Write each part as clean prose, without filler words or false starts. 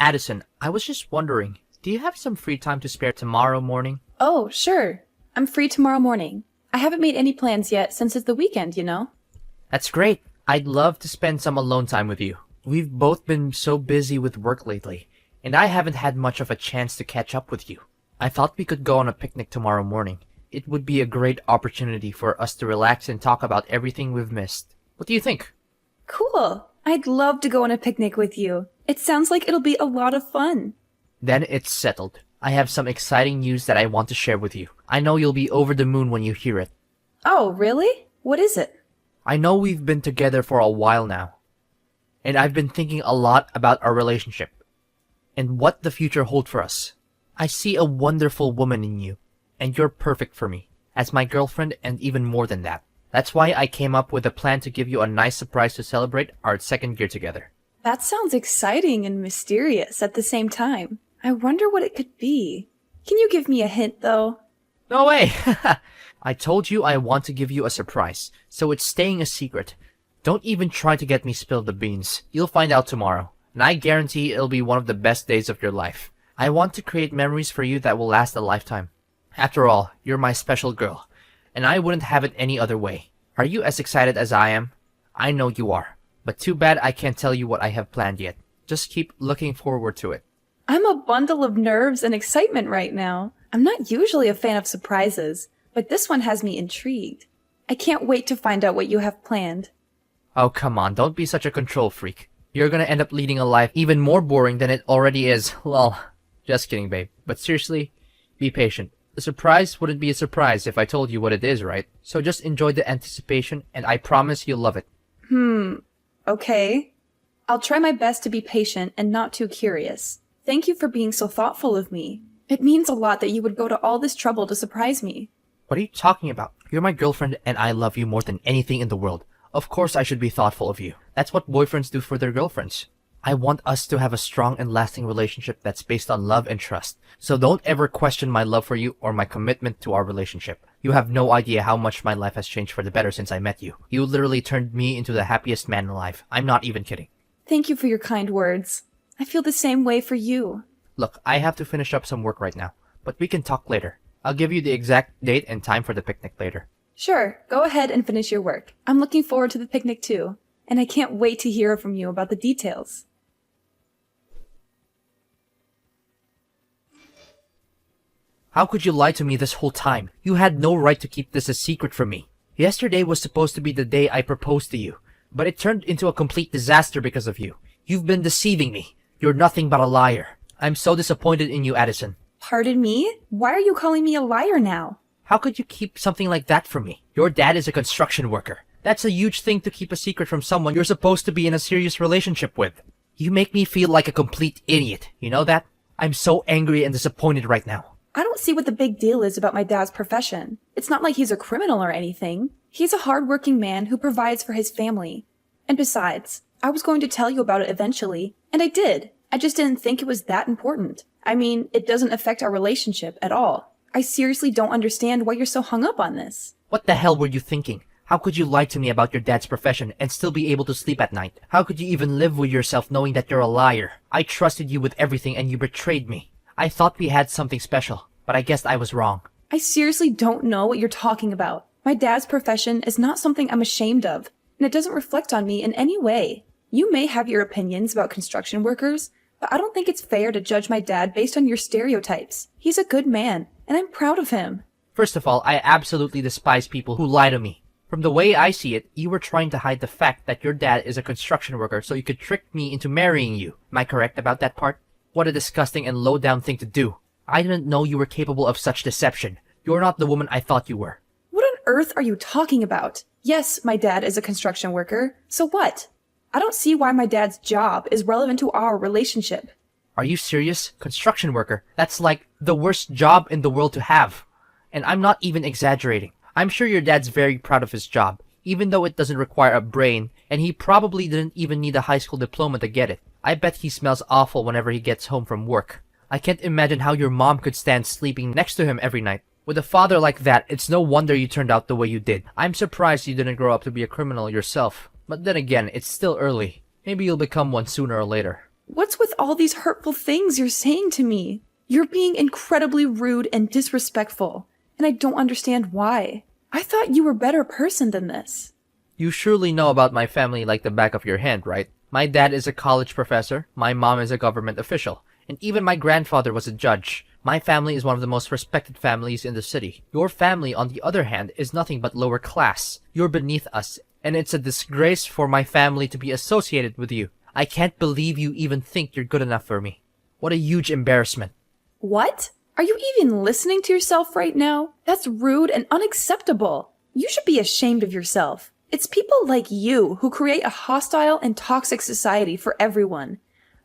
Addison, I was just wondering, do you have some free time to spare tomorrow morning? Oh, sure. I'm free tomorrow morning. I haven't made any plans yet since it's the weekend, you know? That's great. I'd love to spend some alone time with you. We've both been so busy with work lately, and I haven't had much of a chance to catch up with you. I thought we could go on a picnic tomorrow morning. It would be a great opportunity for us to relax and talk about everything we've missed. What do you think? Cool. I'd love to go on a picnic with you. It sounds like it'll be a lot of fun. Then it's settled. I have some exciting news that I want to share with you. I know you'll be over the moon when you hear it. Oh, really? What is it? I know we've been together for a while now, and I've been thinking a lot about our relationship and what the future holds for us. I see a wonderful woman in you, and you're perfect for me, as my girlfriend and even more than that. That's why I came up with a plan to give you a nice surprise to celebrate our second year together. That sounds exciting and mysterious at the same time. I wonder what it could be. Can you give me a hint, though? No way! I told you I want to give you a surprise, so it's staying a secret. Don't even try to get me spill the beans. You'll find out tomorrow, and I guarantee it'll be one of the best days of your life. I want to create memories for you that will last a lifetime. After all, you're my special girl, and I wouldn't have it any other way. Are you as excited as I am? I know you are, but too bad I can't tell you what I have planned yet. Just keep looking forward to it. I'm a bundle of nerves and excitement right now. I'm not usually a fan of surprises, but this one has me intrigued. I can't wait to find out what you have planned. Oh, come on, don't be such a control freak. You're gonna end up leading a life even more boring than it already is. Lol. Just kidding, babe. But seriously, be patient. The surprise wouldn't be a surprise if I told you what it is, right? So just enjoy the anticipation, and I promise you'll love it. Okay. I'll try my best to be patient and not too curious. Thank you for being so thoughtful of me. It means a lot that you would go to all this trouble to surprise me. What are you talking about? You're my girlfriend, and I love you more than anything in the world. Of course I should be thoughtful of you. That's what boyfriends do for their girlfriends. I want us to have a strong and lasting relationship that's based on love and trust. So don't ever question my love for you or my commitment to our relationship. You have no idea how much my life has changed for the better since I met you. You literally turned me into the happiest man alive. I'm not even kidding. Thank you for your kind words. I feel the same way for you. Look, I have to finish up some work right now, but we can talk later. I'll give you the exact date and time for the picnic later. Sure, go ahead and finish your work. I'm looking forward to the picnic too, and I can't wait to hear from you about the details. How could you lie to me this whole time? You had no right to keep this a secret from me. Yesterday was supposed to be the day I proposed to you, but it turned into a complete disaster because of you. You've been deceiving me. You're nothing but a liar. I'm so disappointed in you, Addison. Pardon me? Why are you calling me a liar now? How could you keep something like that from me? Your dad is a construction worker. That's a huge thing to keep a secret from someone you're supposed to be in a serious relationship with. You make me feel like a complete idiot. You know that? I'm so angry and disappointed right now. I don't see what the big deal is about my dad's profession. It's not like he's a criminal or anything. He's a hardworking man who provides for his family. And besides, I was going to tell you about it eventually, and I did. I just didn't think it was that important. I mean, it doesn't affect our relationship at all. I seriously don't understand why you're so hung up on this. What the hell were you thinking? How could you lie to me about your dad's profession and still be able to sleep at night? How could you even live with yourself knowing that you're a liar? I trusted you with everything and you betrayed me. I thought we had something special, but I guess I was wrong. I seriously don't know what you're talking about. My dad's profession is not something I'm ashamed of, and it doesn't reflect on me in any way. You may have your opinions about construction workers, but I don't think it's fair to judge my dad based on your stereotypes. He's a good man, and I'm proud of him. First of all, I absolutely despise people who lie to me. From the way I see it, you were trying to hide the fact that your dad is a construction worker so you could trick me into marrying you. Am I correct about that part? What a disgusting and low-down thing to do. I didn't know you were capable of such deception. You're not the woman I thought you were. What on earth are you talking about? Yes, my dad is a construction worker. So what? I don't see why my dad's job is relevant to our relationship. Are you serious? Construction worker? That's like the worst job in the world to have. And I'm not even exaggerating. I'm sure your dad's very proud of his job, even though it doesn't require a brain, and he probably didn't even need a high school diploma to get it. I bet he smells awful whenever he gets home from work. I can't imagine how your mom could stand sleeping next to him every night. With a father like that, it's no wonder you turned out the way you did. I'm surprised you didn't grow up to be a criminal yourself. But then again, it's still early. Maybe you'll become one sooner or later. What's with all these hurtful things you're saying to me? You're being incredibly rude and disrespectful, and I don't understand why. I thought you were a better person than this. You surely know about my family like the back of your hand, right? My dad is a college professor, my mom is a government official, and even my grandfather was a judge. My family is one of the most respected families in the city. Your family, on the other hand, is nothing but lower class. You're beneath us, and it's a disgrace for my family to be associated with you. I can't believe you even think you're good enough for me. What a huge embarrassment. What? Are you even listening to yourself right now? That's rude and unacceptable. You should be ashamed of yourself. It's people like you who create a hostile and toxic society for everyone.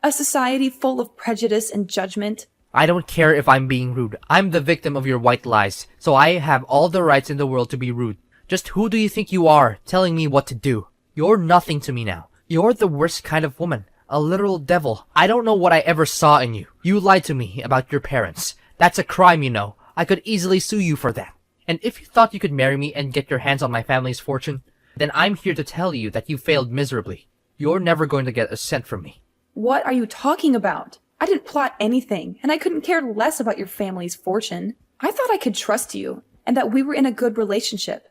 A society full of prejudice and judgment. I don't care if I'm being rude. I'm the victim of your white lies, so I have all the rights in the world to be rude. Just who do you think you are, telling me what to do? You're nothing to me now. You're the worst kind of woman. A literal devil. I don't know what I ever saw in you. You lied to me about your parents. That's a crime, you know. I could easily sue you for that. And if you thought you could marry me and get your hands on my family's fortune, then I'm here to tell you that you failed miserably. You're never going to get a cent from me. What are you talking about? I didn't plot anything, and I couldn't care less about your family's fortune. I thought I could trust you, and that we were in a good relationship.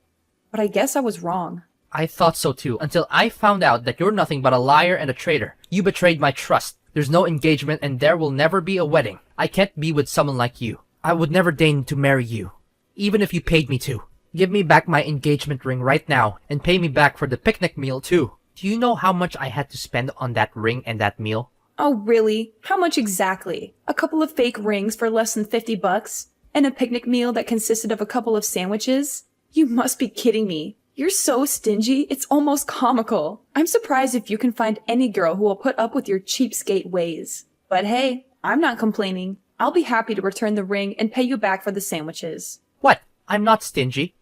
But I guess I was wrong. I thought so too, until I found out that you're nothing but a liar and a traitor. You betrayed my trust. There's no engagement and there will never be a wedding. I can't be with someone like you. I would never deign to marry you, even if you paid me to. Give me back my engagement ring right now, and pay me back for the picnic meal too. Do you know how much I had to spend on that ring and that meal? Oh, really? How much exactly? A couple of fake rings for less than $50? And a picnic meal that consisted of a couple of sandwiches? You must be kidding me. You're so stingy, it's almost comical. I'm surprised if you can find any girl who will put up with your cheapskate ways. But hey, I'm not complaining. I'll be happy to return the ring and pay you back for the sandwiches. What? I'm not stingy.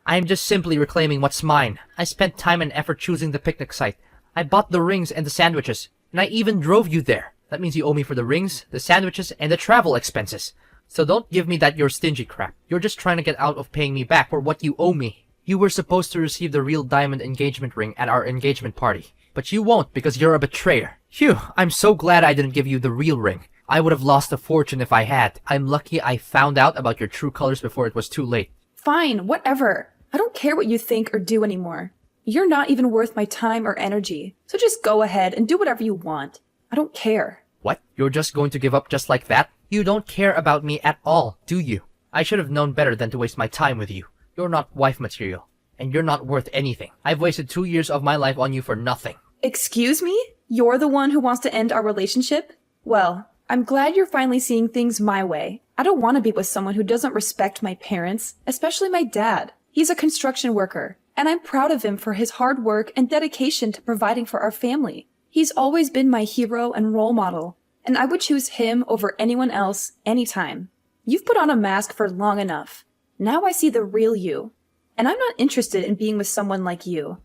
I'm just simply reclaiming what's mine. I spent time and effort choosing the picnic site. I bought the rings and the sandwiches, and I even drove you there. That means you owe me for the rings, the sandwiches, and the travel expenses. So don't give me that you're stingy crap. You're just trying to get out of paying me back for what you owe me. You were supposed to receive the real diamond engagement ring at our engagement party, but you won't because you're a betrayer. Phew, I'm so glad I didn't give you the real ring. I would have lost a fortune if I had. I'm lucky I found out about your true colors before it was too late. Fine, whatever. I don't care what you think or do anymore. You're not even worth my time or energy, so just go ahead and do whatever you want. I don't care. What? You're just going to give up just like that? You don't care about me at all, do you? I should have known better than to waste my time with you. You're not wife material, and you're not worth anything. I've wasted 2 years of my life on you for nothing. Excuse me? You're the one who wants to end our relationship? Well, I'm glad you're finally seeing things my way. I don't want to be with someone who doesn't respect my parents, especially my dad. He's a construction worker, and I'm proud of him for his hard work and dedication to providing for our family. He's always been my hero and role model, and I would choose him over anyone else anytime. You've put on a mask for long enough. Now I see the real you, and I'm not interested in being with someone like you.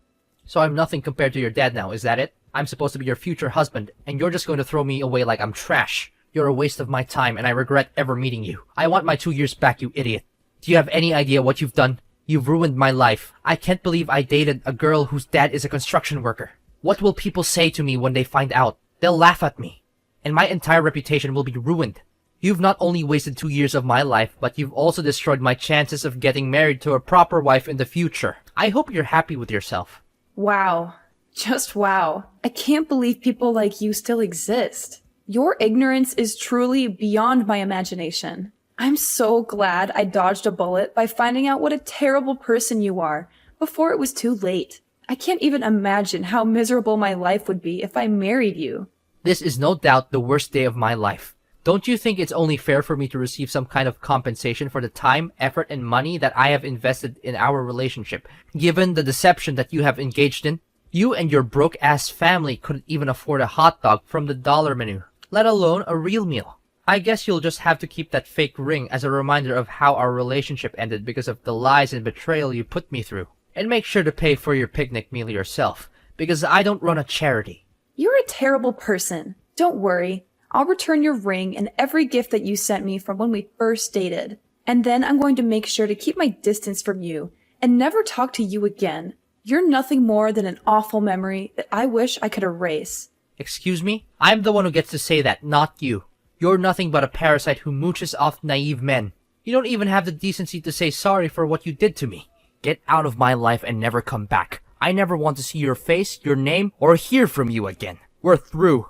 So I'm nothing compared to your dad now, is that it? I'm supposed to be your future husband, and you're just going to throw me away like I'm trash. You're a waste of my time, and I regret ever meeting you. I want my 2 years back, you idiot. Do you have any idea what you've done? You've ruined my life. I can't believe I dated a girl whose dad is a construction worker. What will people say to me when they find out? They'll laugh at me, and my entire reputation will be ruined. You've not only wasted 2 years of my life, but you've also destroyed my chances of getting married to a proper wife in the future. I hope you're happy with yourself. Wow. Just wow. I can't believe people like you still exist. Your ignorance is truly beyond my imagination. I'm so glad I dodged a bullet by finding out what a terrible person you are before it was too late. I can't even imagine how miserable my life would be if I married you. This is no doubt the worst day of my life. Don't you think it's only fair for me to receive some kind of compensation for the time, effort, and money that I have invested in our relationship, given the deception that you have engaged in? You and your broke-ass family couldn't even afford a hot dog from the dollar menu, let alone a real meal. I guess you'll just have to keep that fake ring as a reminder of how our relationship ended because of the lies and betrayal you put me through. And make sure to pay for your picnic meal yourself, because I don't run a charity. You're a terrible person. Don't worry. I'll return your ring and every gift that you sent me from when we first dated. And then I'm going to make sure to keep my distance from you and never talk to you again. You're nothing more than an awful memory that I wish I could erase. Excuse me? I'm the one who gets to say that, not you. You're nothing but a parasite who mooches off naive men. You don't even have the decency to say sorry for what you did to me. Get out of my life and never come back. I never want to see your face, your name, or hear from you again. We're through.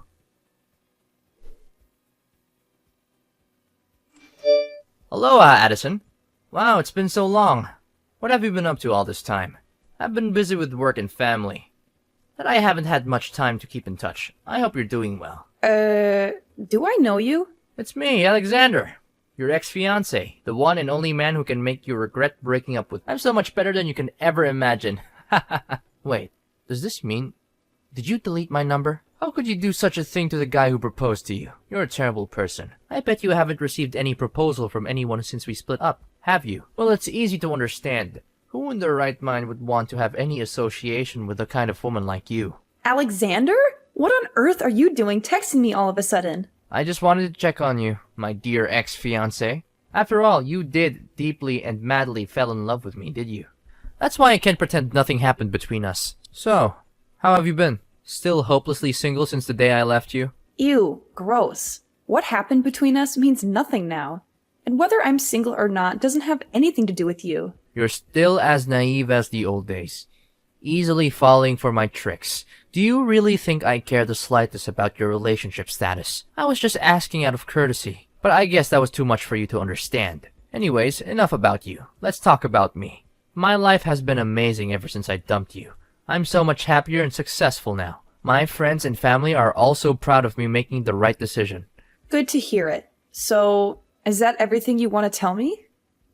Aloha, Addison. Wow, it's been so long. What have you been up to all this time? I've been busy with work and family, and I haven't had much time to keep in touch. I hope you're doing well. Do I know you? It's me, Alexander. Your ex-fiancé, the one and only man who can make you regret breaking up with. I'm so much better than you can ever imagine. Wait, does this mean... Did you delete my number? How could you do such a thing to the guy who proposed to you? You're a terrible person. I bet you haven't received any proposal from anyone since we split up, have you? Well, it's easy to understand. Who in their right mind would want to have any association with a kind of woman like you? Alexander? What on earth are you doing texting me all of a sudden? I just wanted to check on you, my dear ex-fiancé. After all, you did deeply and madly fell in love with me, did you? That's why I can't pretend nothing happened between us. So, how have you been? Still hopelessly single since the day I left you? Ew, gross. What happened between us means nothing now. And whether I'm single or not doesn't have anything to do with you. You're still as naive as the old days. Easily falling for my tricks. Do you really think I care the slightest about your relationship status? I was just asking out of courtesy. But I guess that was too much for you to understand. Anyways, enough about you. Let's talk about me. My life has been amazing ever since I dumped you. I'm so much happier and successful now. My friends and family are also proud of me making the right decision. Good to hear it. So, is that everything you want to tell me?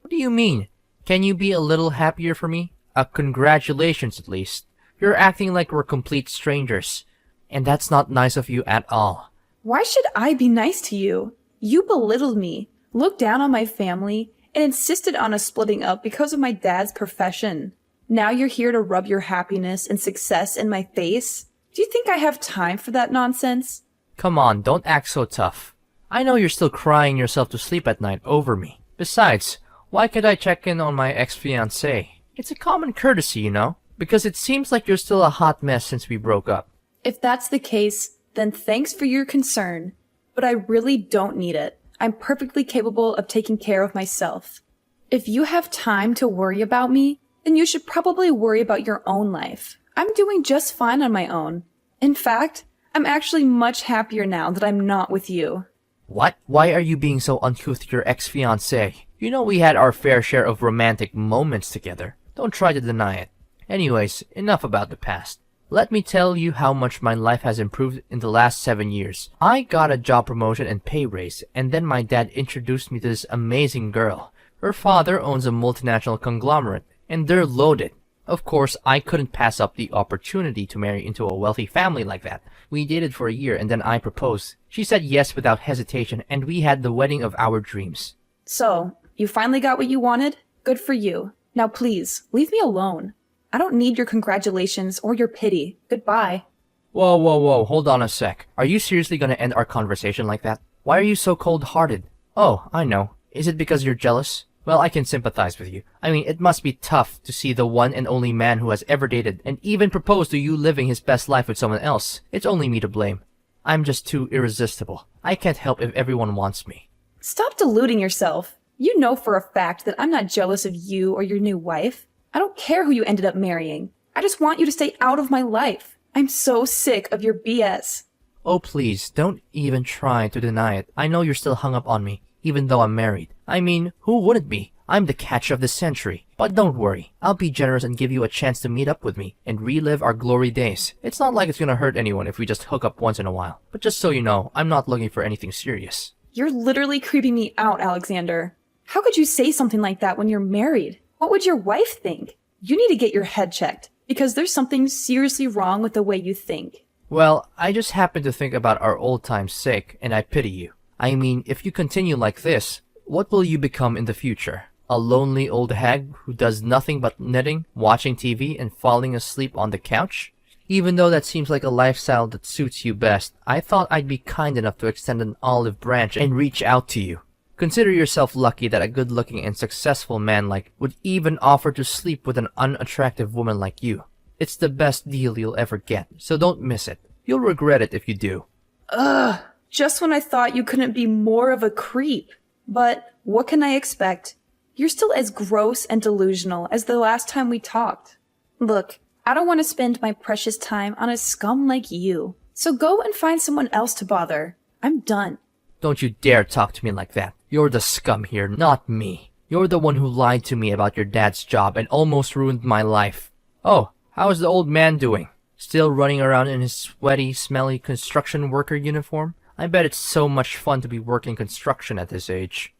What do you mean? Can you be a little happier for me? Congratulations at least. You're acting like we're complete strangers. And that's not nice of you at all. Why should I be nice to you? You belittled me, looked down on my family, and insisted on us splitting up because of my dad's profession. Now you're here to rub your happiness and success in my face? Do you think I have time for that nonsense? Come on, don't act so tough. I know you're still crying yourself to sleep at night over me. Besides, why can't I check in on my ex-fiancé? It's a common courtesy, you know? Because it seems like you're still a hot mess since we broke up. If that's the case, then thanks for your concern. But I really don't need it. I'm perfectly capable of taking care of myself. If you have time to worry about me, then you should probably worry about your own life. I'm doing just fine on my own. In fact, I'm actually much happier now that I'm not with you. What? Why are you being so uncouth to your ex-fiancé? You know we had our fair share of romantic moments together. Don't try to deny it. Anyways, enough about the past. Let me tell you how much my life has improved in the last 7 years. I got a job promotion and pay raise, and then my dad introduced me to this amazing girl. Her father owns a multinational conglomerate, and they're loaded. Of course, I couldn't pass up the opportunity to marry into a wealthy family like that. We dated for a year and then I proposed. She said yes without hesitation, and we had the wedding of our dreams. So, you finally got what you wanted? Good for you. Now please, leave me alone. I don't need your congratulations or your pity. Goodbye. Whoa, hold on a sec. Are you seriously gonna end our conversation like that? Why are you so cold-hearted? Oh, I know. Is it because you're jealous? Well, I can sympathize with you. I mean, it must be tough to see the one and only man who has ever dated and even proposed to you living his best life with someone else. It's only me to blame. I'm just too irresistible. I can't help if everyone wants me. Stop deluding yourself. You know for a fact that I'm not jealous of you or your new wife. I don't care who you ended up marrying. I just want you to stay out of my life. I'm so sick of your BS. Oh, please, don't even try to deny it. I know you're still hung up on me, even though I'm married. I mean, who wouldn't be? I'm the catch of the century. But don't worry, I'll be generous and give you a chance to meet up with me and relive our glory days. It's not like it's gonna hurt anyone if we just hook up once in a while. But just so you know, I'm not looking for anything serious. You're literally creeping me out, Alexander. How could you say something like that when you're married? What would your wife think? You need to get your head checked, because there's something seriously wrong with the way you think. Well, I just happen to think about our old time's sake, and I pity you. I mean, if you continue like this, what will you become in the future? A lonely old hag who does nothing but knitting, watching TV, and falling asleep on the couch? Even though that seems like a lifestyle that suits you best, I thought I'd be kind enough to extend an olive branch and reach out to you. Consider yourself lucky that a good-looking and successful man would even offer to sleep with an unattractive woman like you. It's the best deal you'll ever get, so don't miss it. You'll regret it if you do. Ugh, just when I thought you couldn't be more of a creep. But what can I expect? You're still as gross and delusional as the last time we talked. Look, I don't want to spend my precious time on a scum like you. So go and find someone else to bother. I'm done. Don't you dare talk to me like that. You're the scum here, not me. You're the one who lied to me about your dad's job and almost ruined my life. Oh, how is the old man doing? Still running around in his sweaty, smelly construction worker uniform? I bet it's so much fun to be working construction at this age.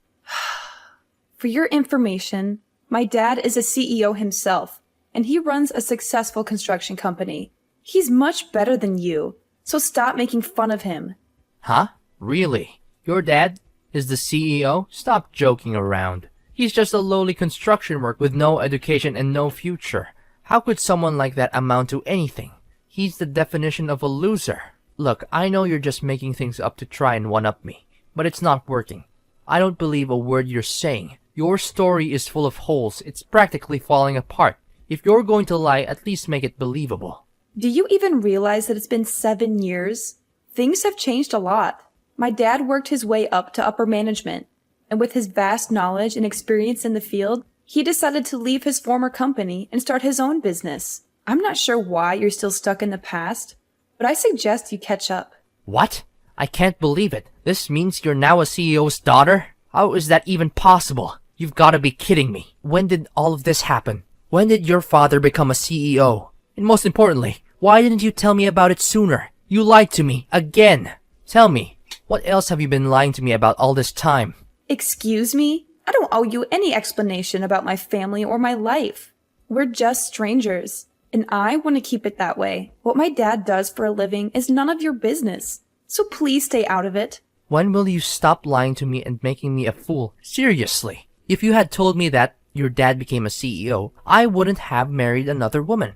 For your information, my dad is a CEO himself, and he runs a successful construction company. He's much better than you, so stop making fun of him. Huh? Really? Your dad is the CEO? Stop joking around. He's just a lowly construction worker with no education and no future. How could someone like that amount to anything? He's the definition of a loser. Look, I know you're just making things up to try and one-up me, but it's not working. I don't believe a word you're saying. Your story is full of holes. It's practically falling apart. If you're going to lie, at least make it believable. Do you even realize that it's been 7 years? Things have changed a lot. My dad worked his way up to upper management, and with his vast knowledge and experience in the field, he decided to leave his former company and start his own business. I'm not sure why you're still stuck in the past, but I suggest you catch up. What? I can't believe it. This means you're now a CEO's daughter? How is that even possible? You've got to be kidding me. When did all of this happen? When did your father become a CEO? And most importantly, why didn't you tell me about it sooner? You lied to me again. Tell me, what else have you been lying to me about all this time? Excuse me? I don't owe you any explanation about my family or my life. We're just strangers, and I want to keep it that way. What my dad does for a living is none of your business, so please stay out of it. When will you stop lying to me and making me a fool? Seriously, if you had told me that your dad became a CEO, I wouldn't have married another woman,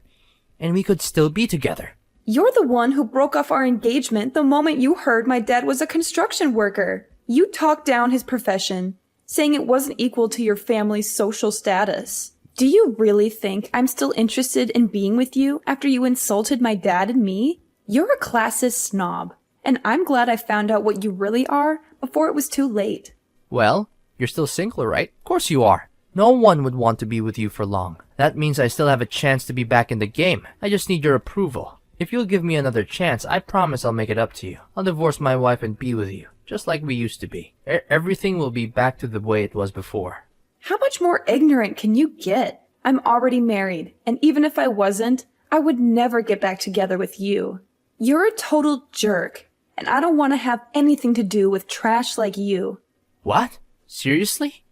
and we could still be together. You're the one who broke off our engagement the moment you heard my dad was a construction worker. You talked down his profession, saying it wasn't equal to your family's social status. Do you really think I'm still interested in being with you after you insulted my dad and me? You're a classist snob, and I'm glad I found out what you really are before it was too late. Well, you're still single, right? Of course you are. No one would want to be with you for long. That means I still have a chance to be back in the game. I just need your approval. If you'll give me another chance, I promise I'll make it up to you. I'll divorce my wife and be with you, just like we used to be. Everything will be back to the way it was before. How much more ignorant can you get? I'm already married, and even if I wasn't, I would never get back together with you. You're a total jerk, and I don't want to have anything to do with trash like you. What? Seriously?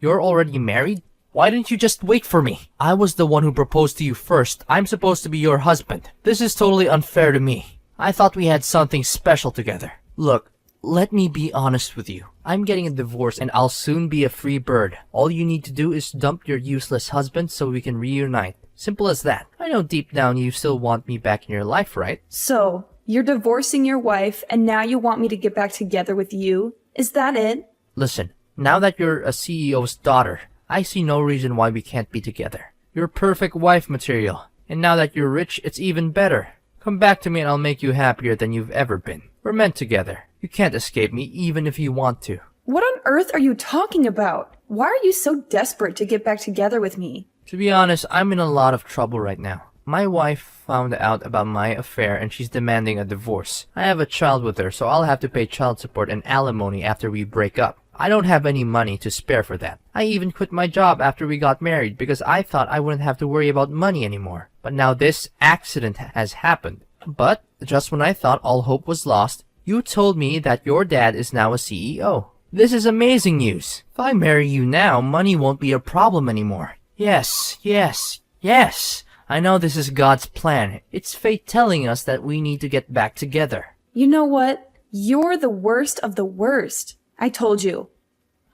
You're already married? Why didn't you just wait for me? I was the one who proposed to you first. I'm supposed to be your husband. This is totally unfair to me. I thought we had something special together. Look, let me be honest with you. I'm getting a divorce and I'll soon be a free bird. All you need to do is dump your useless husband so we can reunite. Simple as that. I know deep down you still want me back in your life, right? So, you're divorcing your wife and now you want me to get back together with you? Is that it? Listen, now that you're a CEO's daughter, I see no reason why we can't be together. You're perfect wife material. And now that you're rich, it's even better. Come back to me and I'll make you happier than you've ever been. We're meant together. You can't escape me even if you want to. What on earth are you talking about? Why are you so desperate to get back together with me? To be honest, I'm in a lot of trouble right now. My wife found out about my affair and she's demanding a divorce. I have a child with her, so I'll have to pay child support and alimony after we break up. I don't have any money to spare for that. I even quit my job after we got married because I thought I wouldn't have to worry about money anymore. But now this accident has happened. But just when I thought all hope was lost, you told me that your dad is now a CEO. This is amazing news. If I marry you now, money won't be a problem anymore. Yes, yes, yes. I know this is God's plan. It's fate telling us that we need to get back together. You know what? You're the worst of the worst. I told you.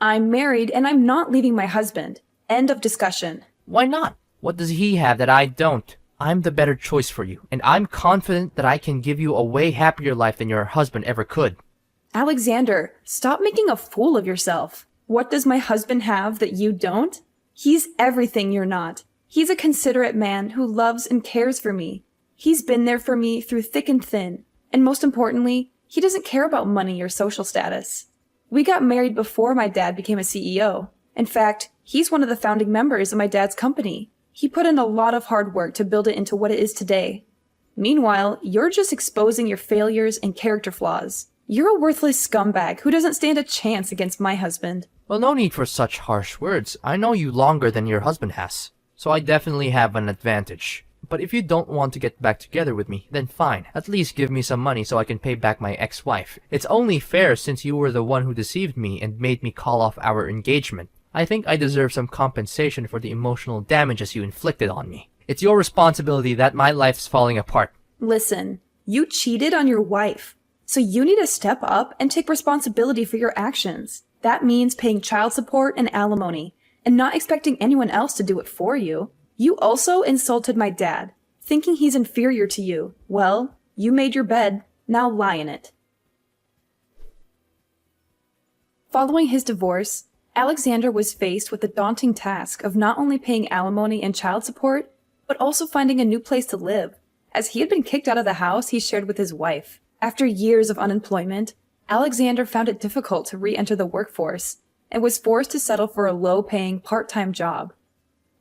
I'm married and I'm not leaving my husband. End of discussion. Why not? What does he have that I don't? I'm the better choice for you, and I'm confident that I can give you a way happier life than your husband ever could. Alexander, stop making a fool of yourself. What does my husband have that you don't? He's everything you're not. He's a considerate man who loves and cares for me. He's been there for me through thick and thin, And most importantly, he doesn't care about money or social status. We got married before my dad became a CEO. In fact, he's one of the founding members of my dad's company. He put in a lot of hard work to build it into what it is today. Meanwhile, you're just exposing your failures and character flaws. You're a worthless scumbag who doesn't stand a chance against my husband. Well, no need for such harsh words. I know you longer than your husband has, so I definitely have an advantage. But if you don't want to get back together with me, then fine. At least give me some money so I can pay back my ex-wife. It's only fair since you were the one who deceived me and made me call off our engagement. I think I deserve some compensation for the emotional damages you inflicted on me. It's your responsibility that my life's falling apart. Listen, you cheated on your wife, so you need to step up and take responsibility for your actions. That means paying child support and alimony, and not expecting anyone else to do it for you. You also insulted my dad, thinking he's inferior to you. Well, you made your bed, now lie in it. Following his divorce, Alexander was faced with the daunting task of not only paying alimony and child support, but also finding a new place to live, as he had been kicked out of the house he shared with his wife. After years of unemployment, Alexander found it difficult to re-enter the workforce and was forced to settle for a low-paying part-time job.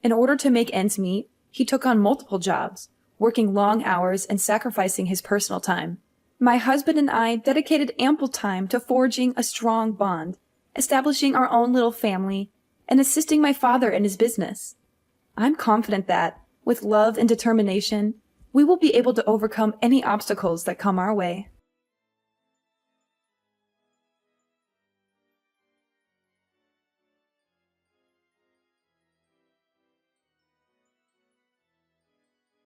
In order to make ends meet, he took on multiple jobs, working long hours and sacrificing his personal time. My husband and I dedicated ample time to forging a strong bond, establishing our own little family, and assisting my father in his business. I'm confident that, with love and determination, we will be able to overcome any obstacles that come our way.